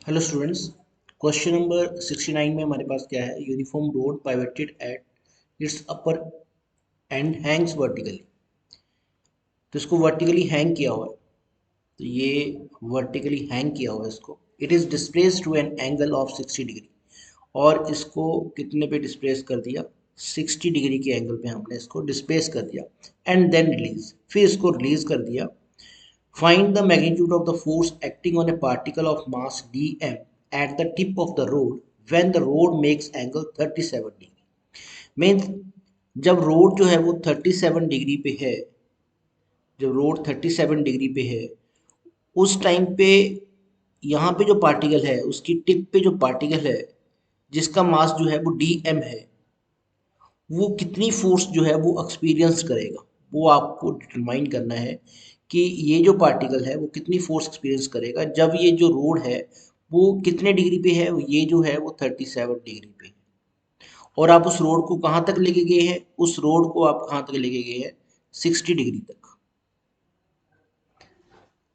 Hello students. Question number 69 में हमारे पास क्या है? Uniform rod pivoted at its upper end hangs vertically. तो इसको वर्टिकली हैंग किया हुआ है। तो ये वर्टिकली हैंग किया हुआ है इसको। It is displaced to an angle of 60 degree. और इसको कितने पे डिस्प्लेस कर दिया? 60 डिग्री के एंगल पे हमने इसको डिस्प्लेस कर दिया। एंड देन रिलीज, फिर इसको रिलीज कर दिया। Find the magnitude of the force acting on a particle of mass dm at the tip of the road when the road makes angle 37 degree। Means जब road जो है वो 37 degree पे है, जब रोड 37 डिग्री पे है उस टाइम पे यहाँ पे जो पार्टिकल है उसकी टिप पे जो पार्टिकल है जिसका मास जो है वो dm है, वो कितनी फोर्स जो है वो एक्सपीरियंस करेगा, वो आपको डिटरमाइन करना है कि ये जो पार्टिकल है वो कितनी फोर्स एक्सपीरियंस करेगा जब ये जो रोड है वो कितने डिग्री पे है। ये जो है वो 37 डिग्री पे है। और आप उस रोड को कहाँ तक लेके गए हैं? उस रोड को आप कहाँ तक लेके गए हैं? 60 डिग्री तक।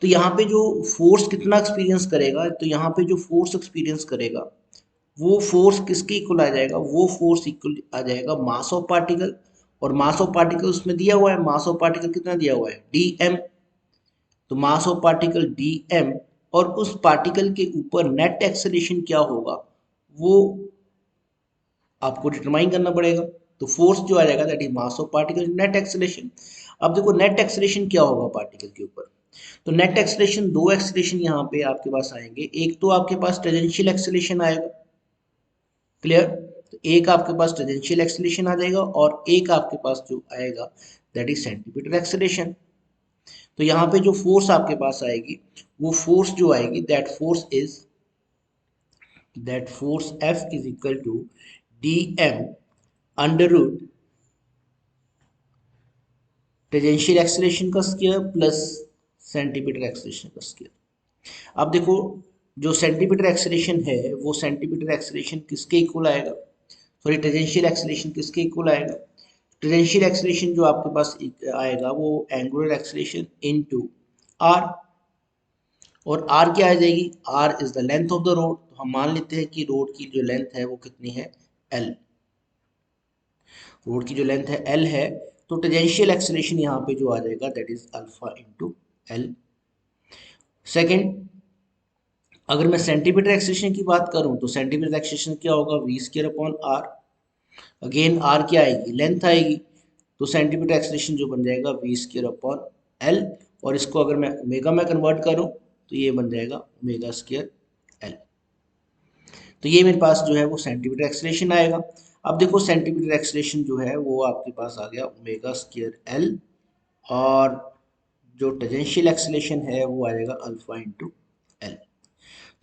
तो यहाँ पे जो फोर्स कितना एक्सपीरियंस करेगा, तो यहाँ पे जो फोर्स एक्सपीरियंस करेगा वो फोर्स किसके इक्वल आ जाएगा? वो फोर्स इक्वल आ जाएगा मास ऑफ पार्टिकल। और मास ऑफ पार्टिकल उसमें दिया हुआ है, मास ऑफ पार्टिकल कितना दिया हुआ है? dm। तो मास ऑफ पार्टिकल dm, और उस पार्टिकल के ऊपर नेट एक्सेलरेशन क्या होगा वो आपको डिटरमाइन करना पड़ेगा। तो फोर्स जो आ जाएगा that is mass of particle net acceleration. अब देखो नेट एक्सेलरेशन क्या होगा पार्टिकल के ऊपर। तो नेट एक्सेलरेशन, दो एक्सेलरेशन यहाँ पे आपके पास आएंगे। एक तो आपके पास टेंजेंशियल एक्सेलरेशन आएगा, क्लियर। तो एक आपके पास टेंजेंशियल एक्सेलरेशन आ जाएगा और एक आपके पास जो आएगा दैट इज सेंटीमीटर एक्सेलरेशन। तो यहाँ पे जो फोर्स आपके पास आएगी वो फोर्स जो आएगी that force F is equal to dm under root tangential acceleration का स्क्वायर प्लस सेंटीमीटर एक्सेलरेशन का स्क्वायर। अब देखो जो सेंटीमीटर एक्सेलरेशन है वो सेंटीमीटर एक्सेलरेशन किसके इक्वल आएगा? सॉरी, टेंजेंशियल एक्सेलरेशन किसके इक्वल आएगा? टेंजेंशियल एक्सेलरेशन जो आपके पास आएगा वो एंगुलर एक्सेलरेशन इनटू आर। और आर क्या आ जाएगी? R is the length of the rod. तो हम मान लेते हैं कि रोड की जो लेंथ है वो कितनी है? एल। रोड की जो लेंथ है एल है। तो टेंजेंशियल एक्सेलरेशन यहाँ पे जो आ जाएगा that is alpha into L. Second, अगर मैं सेंटीमीटर एक्सेलरेशन की बात करूं तो सेंटीमीटर एक्सेलरेशन क्या होगा? V square upon r. Again r क्या आएगी? लेंथ आएगी। तो सेंटीमीटर एक्सेलरेशन जो बन जाएगा वी स्क्वायर अपॉन एल। और इसको अगर मैं ओमेगा में कन्वर्ट करूं तो ये बन जाएगा ओमेगा स्क्वायर एल। तो ये मेरे पास जो है वो सेंटीमीटर एक्सेलरेशन आएगा। अब देखो सेंटीमीटर एक्सेलरेशन जो है वो आपके पास आ गया ओमेगा स्क्वायर एल। और जो टेंजेंशियल एक्सेलरेशन है वो आ जाएगा अल्फा इंटू एल।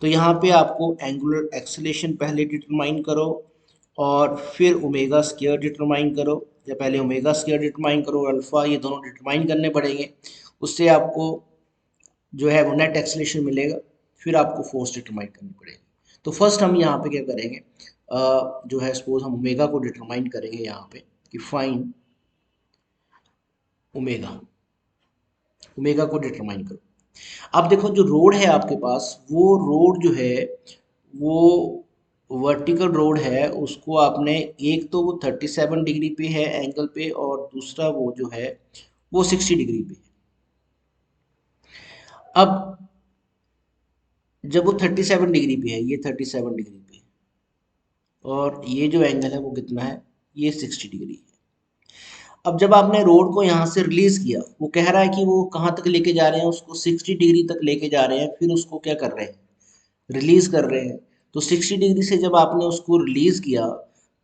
तो यहाँ पे आपको एंगुलर एक्सेलरेशन पहले डिटरमाइन करो और फिर ओमेगा स्क्वायर डिटरमाइन करो, या पहले ओमेगा स्क्वायर डिटरमाइन करो और अल्फा, ये दोनों डिटरमाइन करने पड़ेंगे। उससे आपको जो है वो नेट एक्सेलरेशन मिलेगा। फिर आपको फोर्स डिटरमाइन करनी पड़ेगी। तो फर्स्ट हम यहाँ पे क्या करेंगे, जो है सपोज हम ओमेगा को डिटरमाइन करेंगे यहाँ पे कि फाइन ओमेगा। ओमेगा को डिटरमाइन करो। अब देखो जो रोड है आपके पास, वो रोड जो है वो वर्टिकल रोड है। उसको आपने, एक तो वो 37 डिग्री पे है एंगल पे, और दूसरा वो जो है वो 60 डिग्री पे है। अब जब वो 37 डिग्री पे है, ये 37 डिग्री पे है, और ये जो एंगल है वो कितना है? ये 60 डिग्री है। अब जब आपने रोड को यहाँ से रिलीज किया, वो कह रहा है कि वो कहाँ तक लेके जा रहे हैं? उसको 60 डिग्री तक लेके जा रहे हैं। फिर उसको क्या कर रहे हैं? रिलीज कर रहे हैं। तो 60 डिग्री से जब आपने उसको रिलीज किया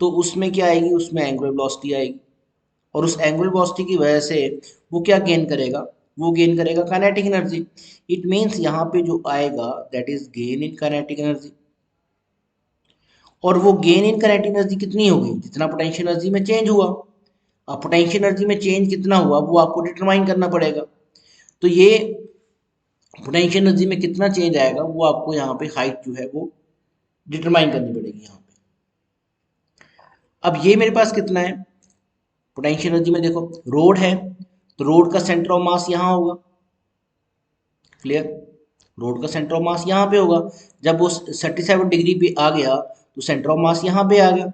तो उसमें क्या आएगी? उसमें एंगुलर वेलोसिटी आएगी। और उस एंगुलर वेलोसिटी की वजह से वो क्या गेन करेगा? वो गेन करेगा काइनेटिक एनर्जी। इट मीन्स यहाँ पे जो आएगा that is gain in kinetic energy. और वो गेन इन काइनेटिक एनर्जी कितनी होगी? जितना पोटेंशियल एनर्जी में चेंज हुआ। अब पोटेंशियल एनर्जी में चेंज कितना हुआ वो आपको डिटरमाइन करना पड़ेगा। तो ये पोटेंशियल एनर्जी में कितना चेंज आएगा वो आपको यहाँ पे हाइट जो है वो डिटरमाइन करनी पड़ेगी यहाँ पे। अब ये मेरे पास कितना है पोटेंशियल एनर्जी में? देखो रोड है तो रोड का सेंटर ऑफ मास यहाँ होगा, क्लियर। रोड का सेंटर ऑफ मास यहाँ पे होगा। जब वो 37 डिग्री पे आ गया तो सेंटर ऑफ मास यहाँ पे आ गया,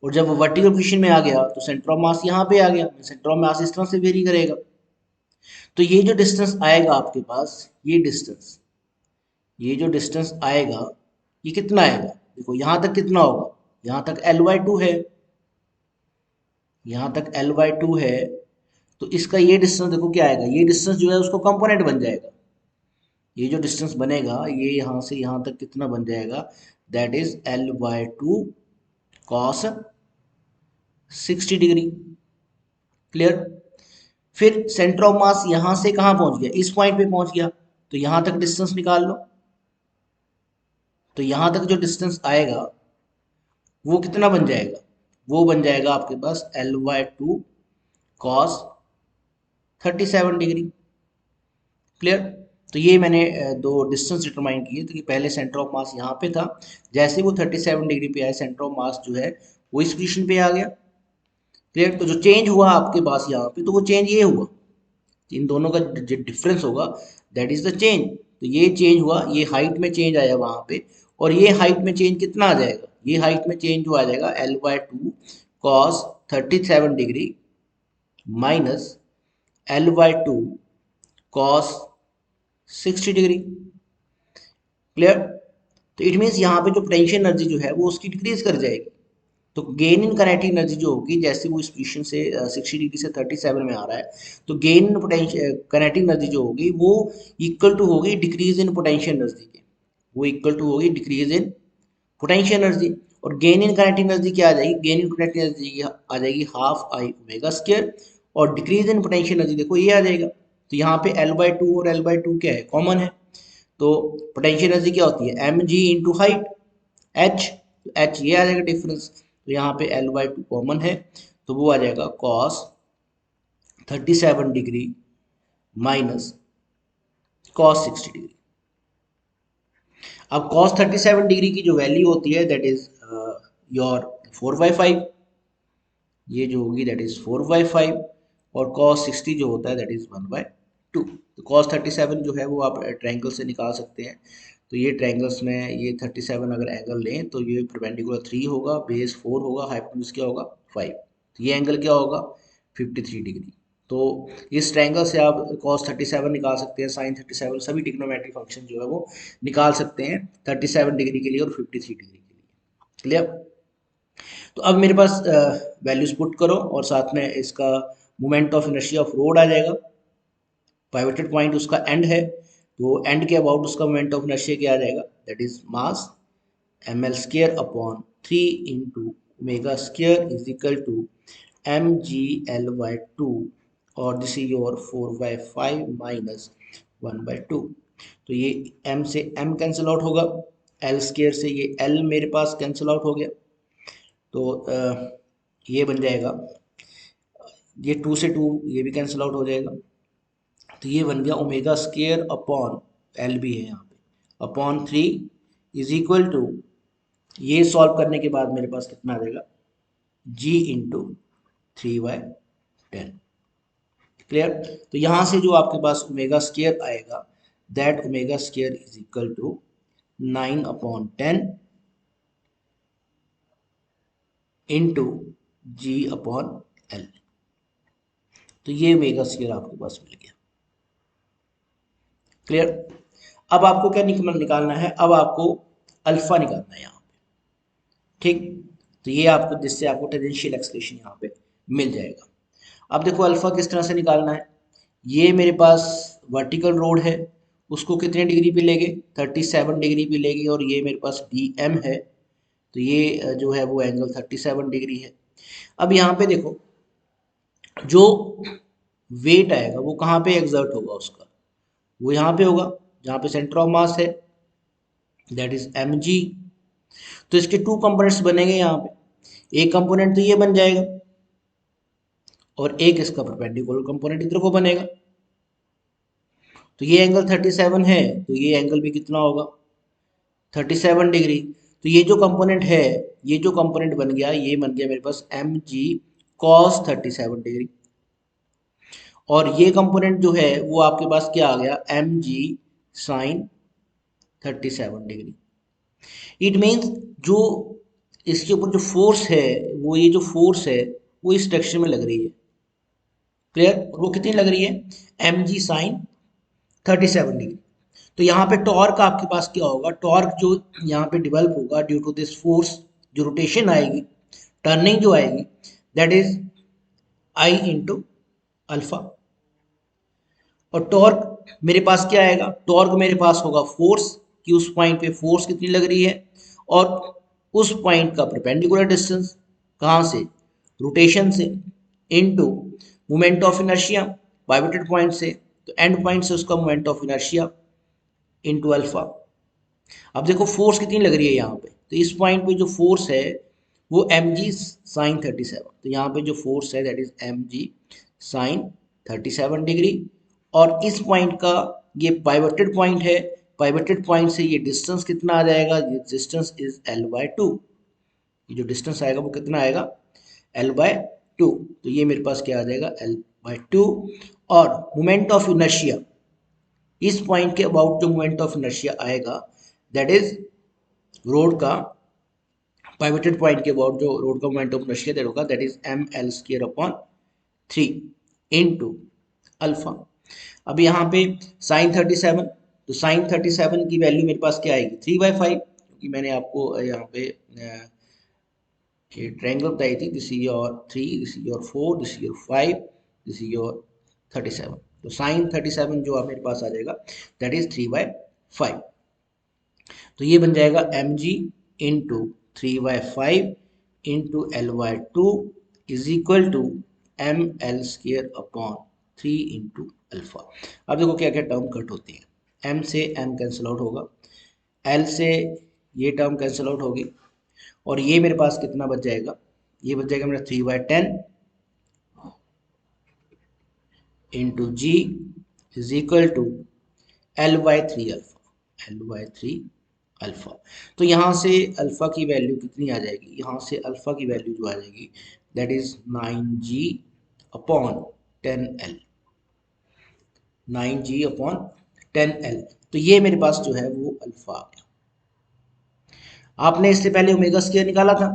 और जब वो वर्टिकल पोजीशन में आ गया तो सेंटर ऑफ मास यहाँ पे आ गया। सेंटर ऑफ मास इस तरह से वेरी करेगा। तो ये जो डिस्टेंस आएगा आपके पास, ये जो डिस्टेंस आएगा, ये कितना आएगा? देखो यहाँ तक कितना होगा, यहाँ तक L/2 है, यहाँ तक L/2 है। तो इसका ये डिस्टेंस देखो क्या आएगा, ये डिस्टेंस जो है उसको कंपोनेंट बन जाएगा। ये जो डिस्टेंस बनेगा ये यहाँ से यहाँ तक कितना बन जाएगा, that is L/2 cos 60 degree. Clear? फिर सेंटर ऑफ मास यहाँ से कहाँ पहुँच गया, इस पॉइंट पे पहुँच गया, तो यहाँ तक डिस्टेंस निकाल लो। तो यहाँ तक जो डिस्टेंस आएगा वो कितना बन जाएगा, वो बन जाएगा आपके पास L/2 cos 37 डिग्री। क्लियर? तो ये मैंने दो डिस्टेंस डिटरमाइन किए। तो कि पहले सेंटर ऑफ मास यहाँ पे था, जैसे वो 37 डिग्री पे आया सेंटर ऑफ मास जो है वो इस पोजीशन पे आ गया। क्लियर? तो जो चेंज हुआ आपके पास यहाँ पे, तो वो चेंज ये हुआ, इन दोनों का जो डिफरेंस होगा दैट इज द चेंज। तो ये चेंज हुआ, ये हाइट में चेंज आया वहाँ पे, और ये हाइट में चेंज कितना आ जाएगा, ये हाइट में चेंज जो आ जाएगा L/2 cos 37 degree minus L/2 cos 60 degree. Clear? तो इट मीन्स यहाँ पे जो पोटेंशियल एनर्जी जो है वो उसकी डिक्रीज कर जाएगी। तो गेन इन काइनेटिक एनर्जी जो होगी, जैसे वो इस पोजीशन से 60 डिग्री से 37 में आ रहा है, तो gain in potential kinetic energy जो होगी वो इक्वल टू होगी डिक्रीज इन पोटेंशियल एनर्जी के, वो इक्वल टू होगी डिक्रीज इन पोटेंशियल एनर्जी। और गेन इन काइनेटिक एनर्जी क्या आ जाएगी, गेन इन काइनेटिक एनर्जी आ जाएगी हाफ आई ओमेगा स्क्वायर, और डिक्रीज इन पोटेंशियल एनर्जी देखो ये आ जाएगा। तो यहाँ पे L/2 और L/2 क्या है, कॉमन है। तो पोटेंशियल एनर्जी क्या होती है, mg इंटू हाइट h, तो h ये आ जाएगा डिफरेंस। तो यहाँ पे L/2 कॉमन है, तो वो आ जाएगा cos 37 degree minus cos 60 degree. अब cos 37 डिग्री की जो वैल्यू होती है दैट इज योर 4/5, ये जो होगी दैट इज 4/5, और cos 60 जो होता है दैट इज 1/2। तो cos 37 जो है वो आप ट्रायंगल से निकाल सकते हैं। तो ये ट्रायंगल्स में ये 37 अगर एंगल लें तो ये परपेंडिकुलर 3 होगा, बेस 4 होगा, हाइपोटेन्यूज क्या होगा 5, तो ये एंगल क्या होगा 53 डिग्री। तो इस ट्रायंगल से आप cos 37 निकाल सकते हैं, sin 37, सभी ट्रिग्नोमेट्रिक फंक्शन जो है वो निकाल सकते हैं 37 डिग्री के लिए और 53 डिग्री के लिए। क्लियर? तो अब मेरे पास वैल्यूज पुट करो, और साथ में इसका moment of inertia of rod आ जाएगा। पाइवटेड पॉइंट उसका एंड है, तो एंड के अबाउट उसका मोमेंट ऑफ इनर्शिया क्या आ जाएगा, that is mass ml² upon 3 into omega square is equal to mg/L/2, और दिस इज योर 4/5 माइनस 1/2। तो ये m से m कैंसिल आउट होगा, L² से ये L मेरे पास कैंसिल आउट हो गया। तो ये बन जाएगा, ये 2 से 2 ये भी कैंसिल आउट हो जाएगा। तो ये बन गया ओमेगा स्क्वायर अपॉन एल भी है यहाँ पे अपॉन 3 इज इक्वल टू, ये सॉल्व करने के बाद मेरे पास कितना आ जाएगा, g इंटू 3/10। क्लियर? तो यहाँ से जो आपके पास ओमेगा स्क्वायर आएगा, that omega square is equal to 9/10 into g upon l. तो ये ओमेगा स्क्वायर आपके पास मिल गया। क्लियर? अब आपको क्या निकालना है, अब आपको अल्फा निकालना है यहाँ पे। ठीक? तो ये आपको, जिससे आपको टेंजेंशियल एक्सलेशन यहाँ पे मिल जाएगा। अब देखो अल्फा किस तरह से निकालना है। ये मेरे पास वर्टिकल रोड है, उसको कितने डिग्री पे लेंगे, 37 डिग्री पे लेंगे, और ये मेरे पास DM है, तो ये जो है वो एंगल 37 डिग्री है। अब यहाँ पे देखो जो वेट आएगा वो कहाँ पे एग्जर्ट होगा उसका, वो यहाँ पे होगा जहाँ पे सेंटर ऑफ मास है, दैट इज mg। तो इसके टू कंपोनेंट्स बनेंगे यहाँ पे, एक कंपोनेंट तो ये बन जाएगा और एक इसका परपेंडिकुलर कंपोनेंट इधर को बनेगा। तो ये एंगल 37 है, तो ये एंगल भी कितना होगा 37 डिग्री। तो ये जो कंपोनेंट है, ये जो कंपोनेंट बन गया, ये बन गया मेरे पास mg cos 37 डिग्री, और ये कंपोनेंट जो है वो आपके पास क्या आ गया mg sine 37 degree. It means जो इसके ऊपर जो फोर्स है, वो ये जो फोर्स है वो इस डायरेक्शन में लग रही है। क्लियर? और वो कितनी लग रही है? M g sine 37 degree. तो यहाँ पे टॉर्क आपके पास क्या होगा? टॉर्क जो यहाँ पे डेवलप होगा ड्यू टू दिस फोर्स, जो रोटेशन आएगी, टर्निंग जो आएगी, that is I into alpha. और टॉर्क मेरे पास क्या आएगा? टॉर्क मेरे पास होगा फोर्स, कि उस पॉइंट पे फोर्स कितनी लग रही है, और उस पॉइंट का परपेंडिकुलर डिस्टेंस कहाँ से? रोटेशन से, into moment of inertia pivoted point से, तो एंड पॉइंट से उसका moment of inertia into alpha. अब देखो फोर्स कितनी लग रही है यहाँ पे, तो इस पॉइंट पे जो फोर्स है वो एम जी साइन 37, तो यहाँ पे जो फोर्स है that is m g sine 37 degree. और इस पॉइंट का ये पाइवटेड पॉइंट है, पाइवटेड पॉइंट से ये डिस्टेंस कितना आ जाएगा? ये distance is l by two. ये जो डिस्टेंस आएगा वो कितना आएगा? L by two. तो ये मेरे पास क्या आ जाएगा? L by two. और मोमेंट ऑफ इनर्शिया, इस पॉइंट के अबाउट जो मोमेंट ऑफ इनर्शिया आएगा दैट इज रोड का पाइवटेड पॉइंट के अबाउट जो रोड का मोमेंट ऑफ इनर्शिया दैट होगा that is m l square upon 3 into alpha. अब यहाँ पे साइन 37, तो साइन 37 की वैल्यू मेरे पास क्या आएगी? 3/5, क्योंकि मैंने आपको यहाँ पे ट्रायंगल बताई थी। This is your 3, this is your 4, this is your 5, this is your 37। तो साइन 37 जो आप मेरे पास आ जाएगा दैट इज 3/5। तो ये बन जाएगा m g into 3/5 into l by two is equal to m l square upon 3 into alpha. अब देखो क्या क्या टर्म कट होती है। एम से एम कैंसिल आउट होगा, एल से ये टर्म कैंसिल आउट होगी, और ये मेरे पास कितना बच जाएगा? ये बच जाएगा मेरा 3/10 into g is equal to L/3 alpha, L/3 alpha. तो यहाँ से अल्फा की वैल्यू कितनी आ जाएगी? यहाँ से अल्फा की वैल्यू जो आ जाएगी that is 9g upon 10l, 9g upon 10l। तो ये मेरे पास जो है वो अल्फा आ गया। आपने इससे पहले ओमेगा स्क्वायर निकाला था।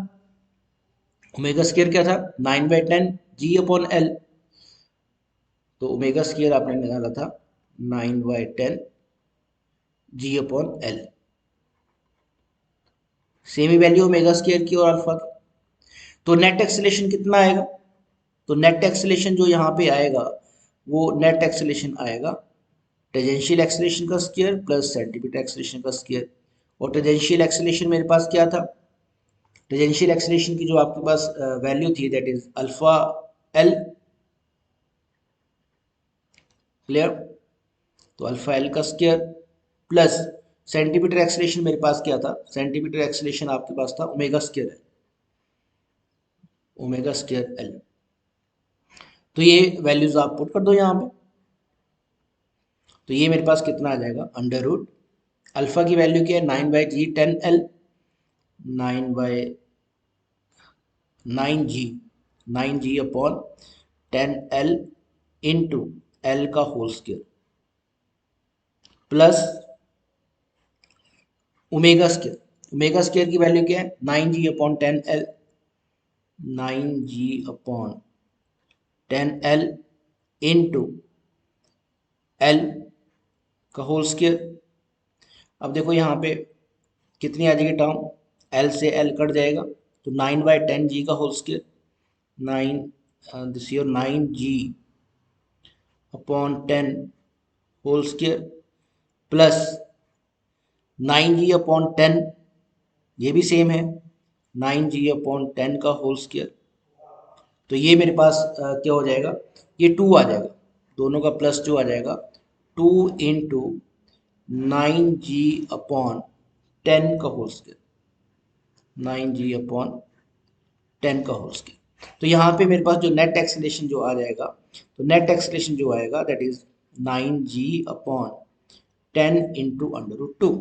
ओमेगा स्क्वायर क्या था? 9/10 g अपॉन l। तो ओमेगा स्क्वायर आपने निकाला था 9/10 g अपॉन l। सेम ही वैल्यू ओमेगा स्क्वायर की और अल्फा की। तो नेट एक्सेलेरेशन कितना आएगा? तो नेट एक्सेलेरेशन जो यहाँ पे आएगा वो नेट एक्सेलेरेशन आएगा टेंजेंशियल एक्सेलेरेशन का स्क्वायर प्लस सेंटीमीटर एक्सेलेरेशन का स्क्वायर। और टेंजेंशियल एक्सेलेरेशन मेरे पास क्या था? टेंजेंशियल एक्सेलेरेशन की जो आपके पास वैल्यू थी that is alpha L. Clear? तो अल्फा एल का स्क्वायर प्लस सेंटीमीटर एक्सेलेरेशन मेरे पास क्या था? सेंटीमीटर एक्सेलेरेशन आपके पास था ओमेगा स्क्वायर है, ओमेगा स्क्वायर एल। तो ये वैल्यूज आप पुट कर दो यहाँ पे। तो ये मेरे पास कितना आ जाएगा? अंडर रूट अल्फा की वैल्यू क्या है? 9/g 10l, 9 जी 9g upon 10l into L का whole square plus omega square. Omega square की वैल्यू क्या है? 9g upon 10l, 9g upon 10l into L का होल स्क्वायर। अब देखो यहाँ पे कितनी आ जाएगी टर्म? एल से एल कट जाएगा, तो 9/10 जी का whole square, 9 this your 9g upon 10 whole square plus 9g upon 10, ये भी सेम है 9g अपॉन 10 का होल स्क्वायर। तो ये मेरे पास क्या हो जाएगा? ये 2 आ जाएगा, दोनों का प्लस 2 आ जाएगा, 2 इंटू 9g अपॉन 10 का होल स्क्वायर, 9g अपॉन 10 का होल स्क्वायर। तो यहाँ पे मेरे पास जो नेट एक्सेलेरेशन जो आ जाएगा, तो नेट एक्सेलेरेशन जो आएगा that is 9g upon 10 into under root 2।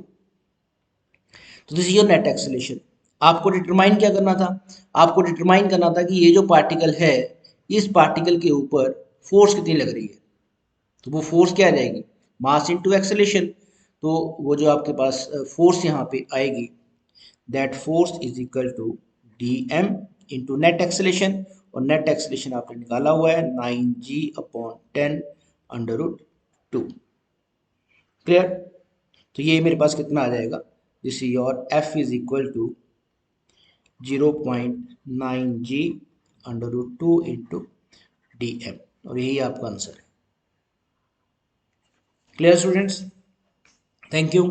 तो this is your net acceleration. आपको डिटरमाइन क्या करना था? आपको डिटरमाइन करना था कि ये जो पार्टिकल है, इस पार्टिकल के ऊपर फोर्स कितनी लग रही है। तो वो फोर्स क्या आ जाएगी? Mass into acceleration. तो वो जो आपके पास फोर्स यहाँ पे आएगी, that force is equal to d m into net acceleration, और नेट एक्सेलेरेशन आपने निकाला हुआ है 9g/10 अंडर रूट 2। क्लियर? तो ये मेरे पास कितना आ जाएगा, this your f is equal to 0.9g/2 into d m, और यही आपका आंसर है। Clear students? Thank you.